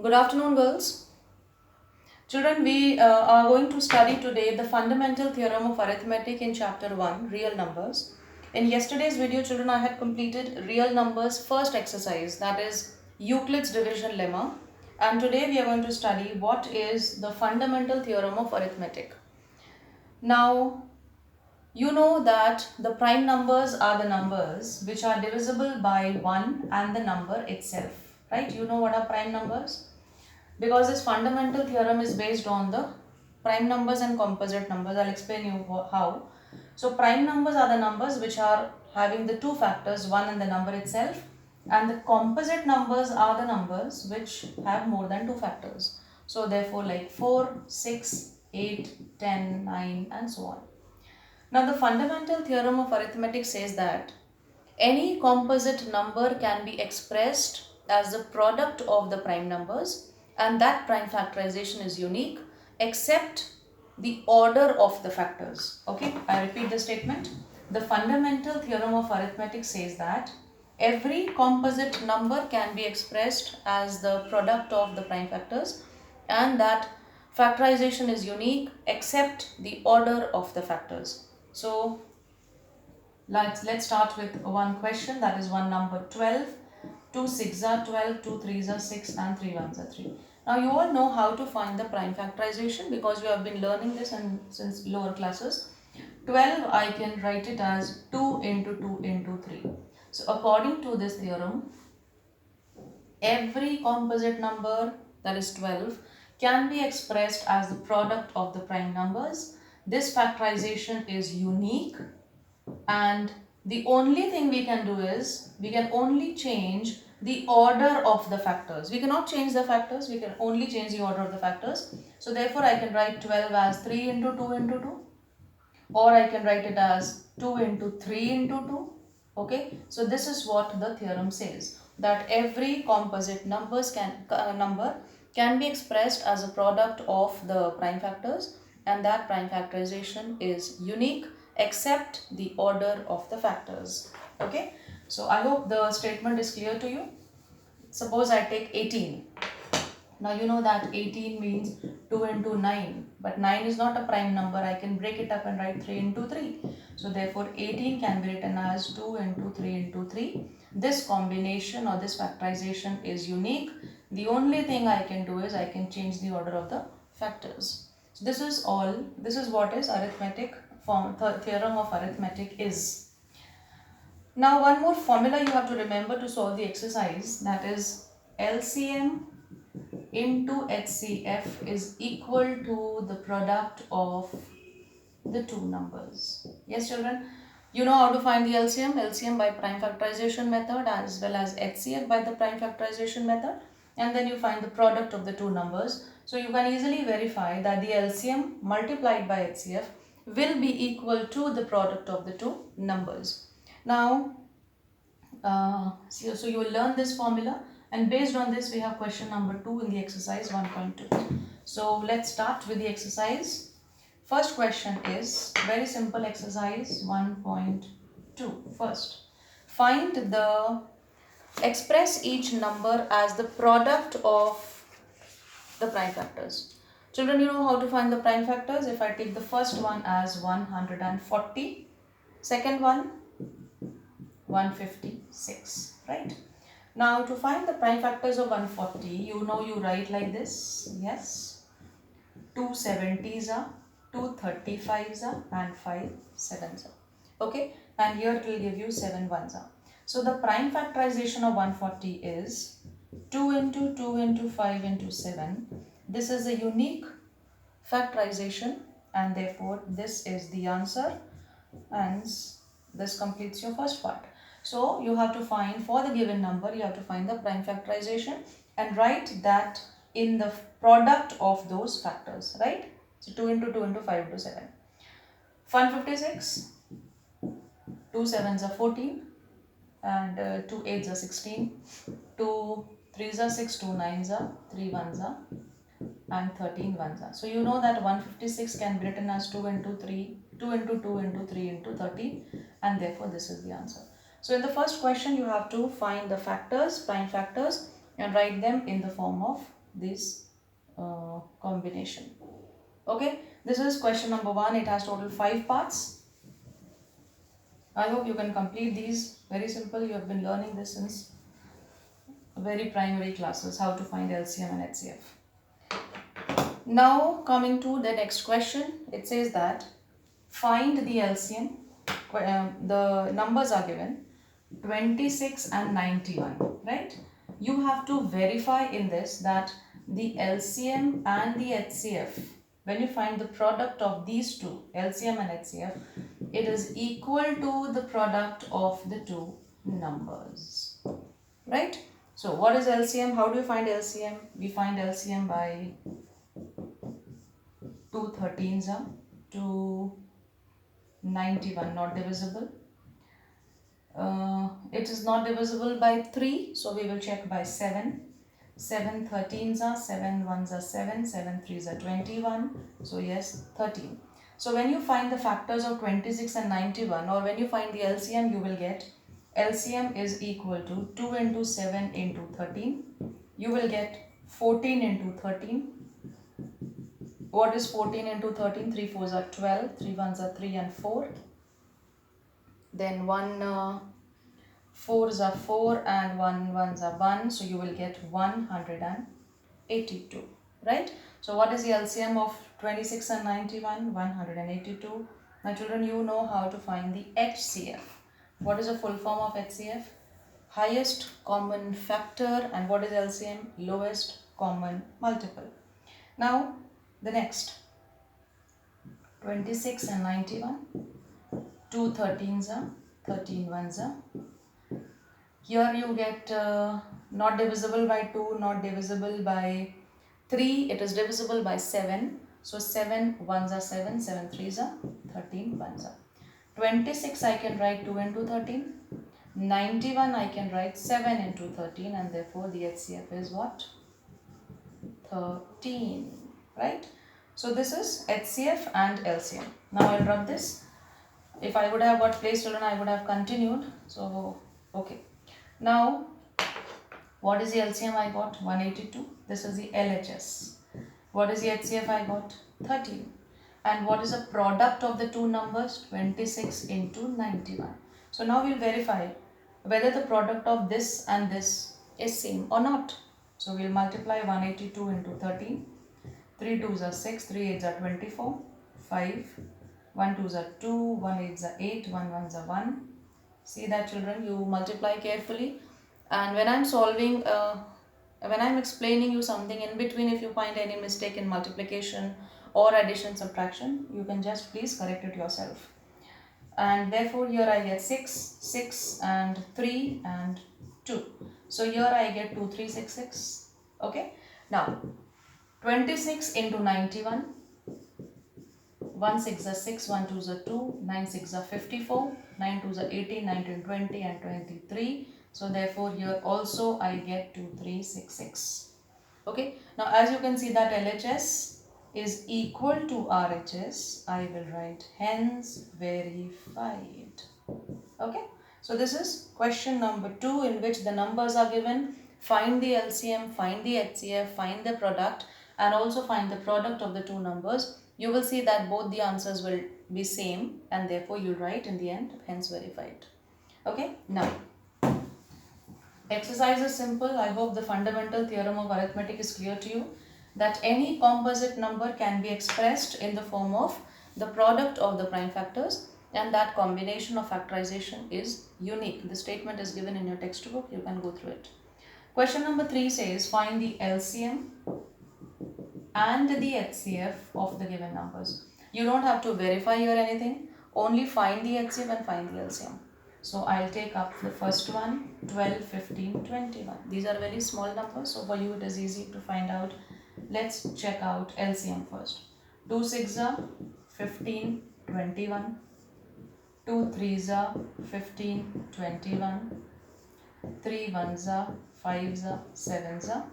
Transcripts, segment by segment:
Good afternoon, girls. Children, we are going to study today the fundamental theorem of arithmetic in chapter 1, real numbers. In yesterday's video, children, I had completed real numbers first exercise, that is Euclid's division lemma. And today we are going to study what is the fundamental theorem of arithmetic. Now, you know that the prime numbers are the numbers which are divisible by 1 and the number itself, right? You know what are prime numbers? Because this fundamental theorem is based on the prime numbers and composite numbers. I'll explain you how. So prime numbers are the numbers which are having the two factors, 1 and the number itself, and the composite numbers are the numbers which have more than two factors. So therefore like 4, 6, 8, 10, 9 and so on. Now the fundamental theorem of arithmetic says that any composite number can be expressed as the product of the prime numbers, and that prime factorization is unique except the order of the factors. Okay, I repeat the statement. The fundamental theorem of arithmetic says that every composite number can be expressed as the product of the prime factors, and that factorization is unique except the order of the factors. So let's start with one question, that is one number 12. 2 6 are 12, 2 3s are 6 and 3 1s are 3. Now you all know how to find the prime factorization because we have been learning this since lower classes. 12 I can write it as 2 into 2 into 3. So according to this theorem, every composite number, that is 12, can be expressed as the product of the prime numbers. This factorization is unique, and the only thing we can do is we can only change the order of the factors. We cannot change the factors, we can only change the order of the factors. So therefore I can write 12 as 3 into 2 into 2, or I can write it as 2 into 3 into 2. Okay, so this is what the theorem says, that every composite number can be expressed as a product of the prime factors, and that prime factorization is unique except the order of the factors. Okay, so I hope the statement is clear to you. Suppose I take 18. Now you know that 18 means 2 into 9, but 9 is not a prime number. I can break it up and write 3 into 3. So therefore 18 can be written as 2 into 3 into 3. This combination or this factorization is unique. The only thing I can do is I can change the order of the factors. So this is all. This is what is arithmetic form, the theorem of arithmetic is. Now one more formula you have to remember to solve the exercise, that is LCM into HCF is equal to the product of the two numbers. Yes children, you know how to find the LCM. LCM by prime factorization method as well as HCF by the prime factorization method, and then you find the product of the two numbers. So you can easily verify that the LCM multiplied by HCF will be equal to the product of the two numbers. Now so you will learn this formula, and based on this we have question number 2 in the exercise 1.2. So let's start with the exercise. First question is very simple exercise 1.2. First, find the express each number as the product of the prime factors. Children, you know how to find the prime factors. If I take the first one as 140, second one 156, right? Now to find the prime factors of 140, you know you write like this. Yes, 2 70s are, 2 35s are, and 5 7s are. Okay, and here it will give you 7 1s are. So the prime factorization of 140 is 2 into 2 into 5 into 7. This is a unique factorization, and therefore this is the answer, and this completes your first part. So you have to find, for the given number, you have to find the prime factorization and write that in the product of those factors, right? So 2 into 2 into 5 into 7. 156, 2 7s are 14, and 2 8s are 16, 2 3s are 6, 2 9s are, 3 1s are, and 13 1s are. So you know that 156 can be written as 2 into 3, 2 into 2 into 3 into 13, and therefore this is the answer. So in the first question you have to find the factors, prime factors, and write them in the form of this combination. Okay, this is question number 1. It has total 5 parts. I hope you can complete these. Very simple. You have been learning this since very primary classes, how to find LCM and HCF. Now coming to the next question, it says that find the LCM. The numbers are given 26 and 91, right? You have to verify in this that the LCM and the HCF, when you find the product of these two, LCM and HCF, it is equal to the product of the two numbers, right? So what is LCM? How do you find LCM? We find LCM by 2 13s are 291, not divisible. It is not divisible by 3, so we will check by 7. 7 13s are 7 1s are 7, 7 3s are 21, so yes, 13. So when you find the factors of 26 and 91, or when you find the LCM, you will get LCM is equal to 2 into 7 into 13. You will get 14 into 13. What is 14 into 13? 3 4s are 12, 3 1s are 3 and 4. Then 4s are 4 and 1s are 1, so you will get 182, right? So what is the LCM of 26 and 91? 182. Now children, you know how to find the HCF. What is the full form of HCF? Highest common factor. And what is LCM? Lowest common multiple. Now the next 26 and 91, 2 13s are 13 1s are. Here you get not divisible by 2, not divisible by 3, it is divisible by 7. So 7 1s are 7, 7 3s are 13 1s are. 26 I can write 2 into 13. 91 I can write 7 into 13, and therefore the HCF is what? 13, right? So this is HCF and LCM. Now I'll rub this. If I would have got placed children, I would have continued. So okay. Now what is the LCM I got? 182. This is the LHS. What is the HCF I got? 13. And what is the product of the two numbers? 26 into 91. So now we'll verify whether the product of this and this is same or not. So we'll multiply 182 into 13. 3 2s are 6, 3 8s are 24, 5, 1 2s are 2, 1 8s are 8, 1 1s are 1. See that children, you multiply carefully, and when I'm solving, when I'm explaining you something in between, if you find any mistake in multiplication or addition subtraction, you can just please correct it yourself. And therefore here I get 6, 6 and 3 and 2. So here I get 2366. Okay. Now 26 into 91. 1 6 are 6, 1 2 are 2, 9 6 are 54, 9 2 are 18, 19 20 and 23. So therefore here also I get 2366. Okay. Now as you can see that LHS is equal to RHS, I will write hence verified. Okay. So this is question number 2, in which the numbers are given. Find the LCM, find the HCF, find the product, and also find the product of the two numbers. You will see that both the answers will be same, and therefore you write in the end hence verified. Okay. Now exercise is simple. I hope the fundamental theorem of arithmetic is clear to you, that any composite number can be expressed in the form of the product of the prime factors, and that combination of factorization is unique. The statement is given in your textbook. You can go through it. Question number 3 says find the LCM and the HCF of the given numbers. You don't have to verify or anything, only find the HCF and find the LCM. So I'll take up the first one, 12, 15, 21. These are very small numbers, so for you it is easy to find out. Let's check out LCM first. 2 6s are 15, 21. 2 3s are 15, 21. 3 1s are 5s are 7s are.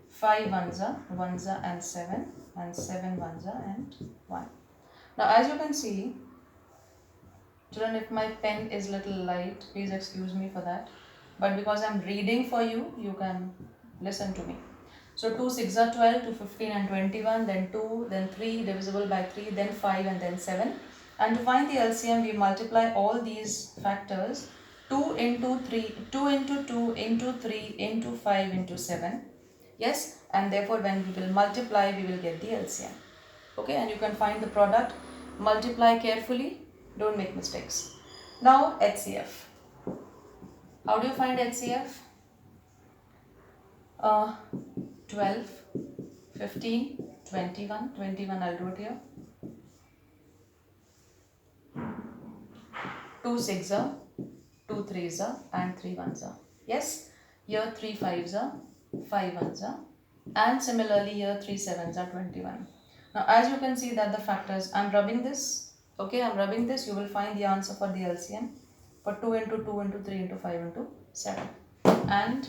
5 1s are 1s are and 7, and 7 1s are and 1. Now as you can see children, if my pen is little light, please excuse me for that, but because I'm reading for you, you can listen to me. So 2 6 are 12, 2 15 and 21, then 2, then 3 divisible by 3, then 5 and then 7. And to find the LCM, we multiply all these factors 2 into 3, 2 into 2 into 3 into 5 into 7. Yes, and therefore when we will multiply, we will get the LCM. Okay, and you can find the product, multiply carefully, don't make mistakes. Now HCF. How do you find HCF? 12, 15, 21, I'll do it here. 2 6 are, 2 3s are and 3 1s are. Yes, here 3 5s are, 5 1s are, and similarly here 3 7s are 21. Now as you can see that the factors, I'm rubbing this, okay, I'm rubbing this, you will find the answer for the LCM for 2 into 2 into 3 into 5 into 7. And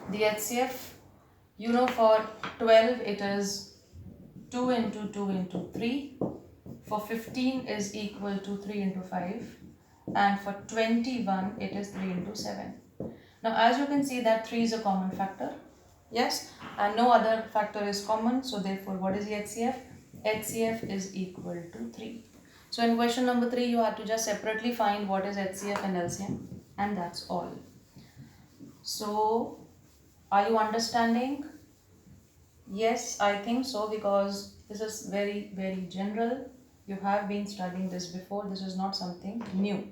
the HCF, you know, for 12 it is 2 into 2 into 3, for 15 is equal to 3 into 5, and for 21 it is 3 into 7. Now as you can see that 3 is a common factor, yes, and no other factor is common, so therefore what is the HCF? HCF is equal to 3. So in question number 3 you have to just separately find what is HCF and LCM, and that's all. So are you understanding? Yes, I think so, because this is very, very general. You have been studying this before. This is not something new.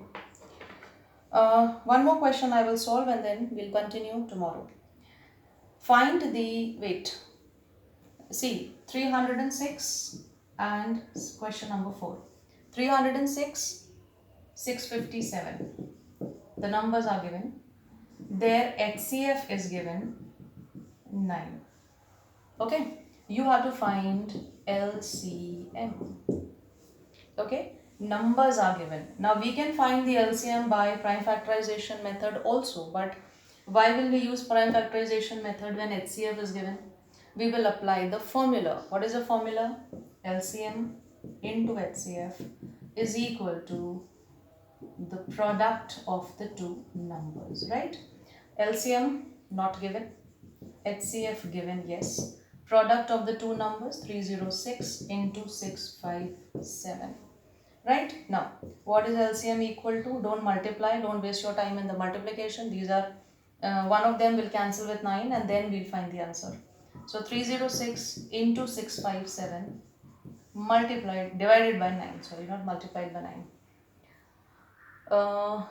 One more question I will solve and then we'll continue tomorrow. Find the, wait, see, 306 and question number 4. 306, 657. The numbers are given. Their HCF is given 9. Okay, you have to find LCM. Okay, numbers are given. Now we can find the LCM by prime factorization method also, but why will we use prime factorization method when HCF is given? We will apply the formula. What is the formula? LCM into HCF is equal to the product of the two numbers, right? LCM not given, HCF given, yes. Product of the two numbers 306 into 657. Right? Now, what is LCM equal to? Don't multiply, don't waste your time in the multiplication. These are, one of them will cancel with 9 and then we'll find the answer. So 306 into 657 divided by 9, sorry, not multiplied by 9.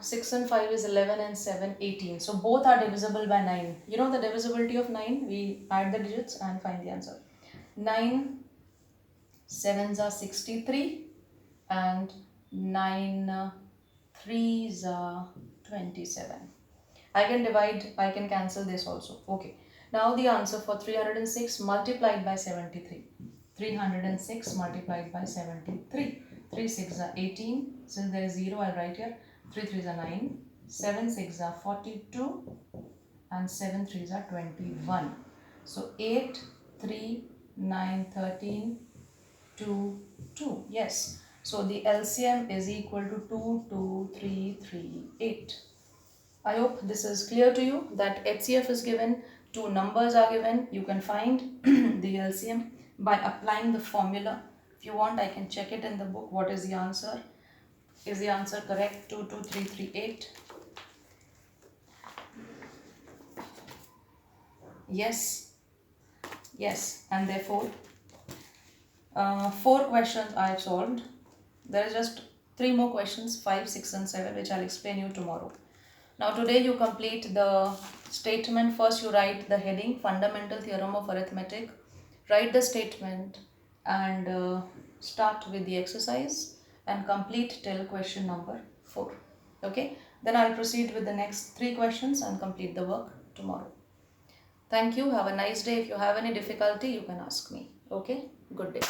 6 and 5 is 11 and 7, 18. So both are divisible by 9. You know the divisibility of 9? We add the digits and find the answer. 9 7s are 63 and 9 3s are 27. I can divide, I can cancel this also. Okay. Now the answer for 306 multiplied by 73. 306 multiplied by 73. 3 6 are 18. Since there is 0, I'll write here. 3 3s are 9. 7 6 are 42. And 7 3s are 21. So 8, 3, 9, 13, 2, 2. Yes. So the LCM is equal to 2, 2, 3, 3, 8. I hope this is clear to you that HCF is given, two numbers are given. You can find the LCM by applying the formula. If you want, I can check it in the book. What is the answer? Is the answer correct? 2, 2, 3, 3, 8. Yes. Yes. And therefore, 4 questions I have solved. There is just 3 more questions, 5, 6 and 7, which I'll explain you tomorrow. Now today you complete the statement. First you write the heading, Fundamental Theorem of Arithmetic. Write the statement and start with the exercise and complete till question number 4. Okay. Then I'll proceed with the next 3 questions and complete the work tomorrow. Thank you. Have a nice day. If you have any difficulty, you can ask me. Okay. Good day.